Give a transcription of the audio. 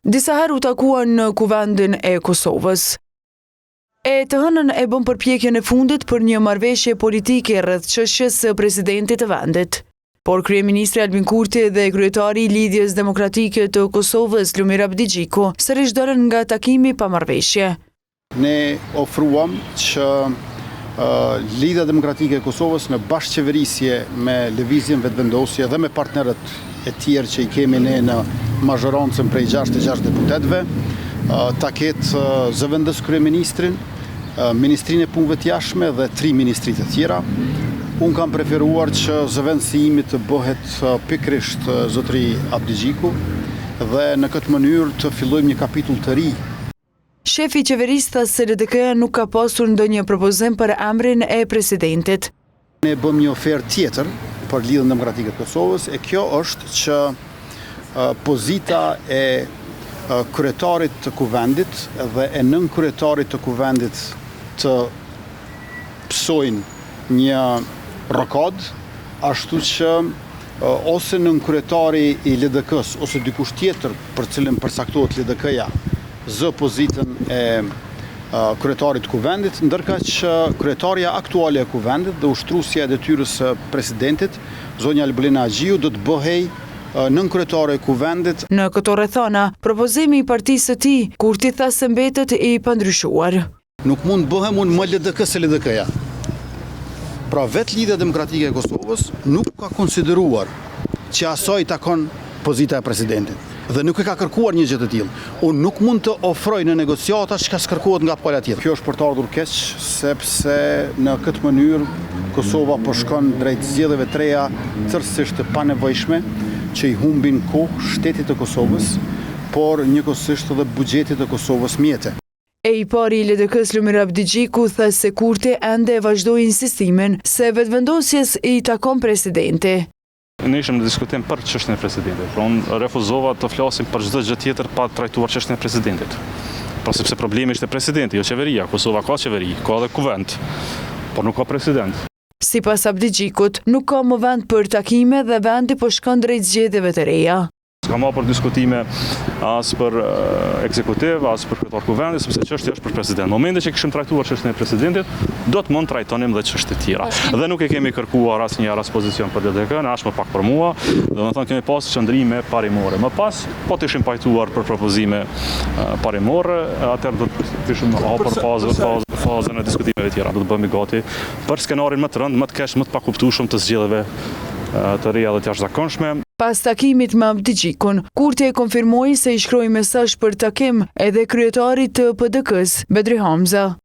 Disa herë u takuan në kuvendin e Kosovës. E të hënën e bën përpjekjen e fundit për një marrëveshje politike rreth çështjes së presidentit të vendit. Por kryeministri Albin Kurti dhe kryetari i Lidhjes Demokratike të Kosovës Lumir Abdigjiku sërish dolën nga takimi pa marrëveshje. Ne ofruam që Lidhja Demokratike e Kosovës në bashkëqeverisje me lëvizjen vetëvendosje dhe me partnerët e tjerë që i kemi ne në mazhorancën prej 66 deputetëve, ta ketë zëvendës kryeministrin, Ministrinë e Punëve të Jashtme dhe 3 ministri të tjera. Unë kam preferuar që zëvendësi imi të bëhet pikërisht zotëri Abdigjiku dhe në këtë mënyrë të fillojmë një kapitull të ri. Shefi i qeverisë tha se LDK-ja nuk ka pasur ndonjë propozim për emrin e presidentit. Ne bëm një ofertë tjetër për Lidhjen Demokratike të Kosovës e kjo është që pozita e kryetarit të kuvendit dhe e nën kryetarit të kuvendit të pësojnë një rokad, ashtu që ose nën kryetari i LDK-s ose dikush tjetër për cilën përsaktohet LDK-ja zë pozitën e kryetarit të kuvendit, ndërka që kryetaria aktuale e kuvendit dhe ushtruesja e detyrës së presidentit, zonja Albulina Agjiu, do të bëhej nën kryetare e kuvendit. Në këto rrethana, propozimi i partisë së tij, Kurti tha se mbetet i pandryshuar. Nuk mund bëhem unë më LDK se LDK-ja. Pra vetë Lidhja Demokratike e Kosovës nuk ka konsideruar që asaj takon pozita e presidentit dhe nuk e ka kërkuar një gjë të tillë. Unë nuk mund të ofroj në negociata çka s'kërkohet nga pala tjetër. Kjo është për të ardhur keq, sepse në këtë mënyrë Kosova po shkon drejt zgjedhjeve të reja tërësisht të panevojshme që i humbin kohë shtetit të Kosovës, por njëkohësisht edhe buxhetit të Kosovës mjete. E i pari i LDK-s Lumir Abdigjiku tha se Kurti ende vazhdoi insistimin se vetëvendosjes i takon presidenti. Ne ishim në diskutim për çështjen e presidentit. Pra unë refuzova të flasim për çdo gjë tjetër pa trajtuar çështjen e presidentit. Pra sepse problemi ishte presidenti, jo qeveria. Kosova ka qeveri, ka edhe kuvend, por nuk ka president. Sipas Abdigjikut, nuk ka më vend për takime dhe vendi po shkon drejt zgjedhjeve të reja. S'ka më për diskutime as për ekzekutiv, as për kryetar kuvendit, sepse çështja është për president. Në momentin që kishim trajtuar çështjen e presidentit, do të mund trajtonim dhe çështje tjera. Dhe nuk e kemi kërkuar asnjëherë as pozicion për LDK-n, as më pak për mua, domethënë kemi pasur qëndrime parimore. Më pas, po të ishim pajtuar për propozime parimore, atëherë do të kishim hapur fazën e diskutimeve tjera. Do të bëhemi gati për skenarin më të rënd, më të keq, më të pakuptueshëm të zgjedhjeve të reja dhe të jashtëzakonshme. Pas takimit me Abdigjikun, Kurti e konfirmoi se i shkroi mesazh për takim edhe kryetarit të PDK-s, Bedri Hamza.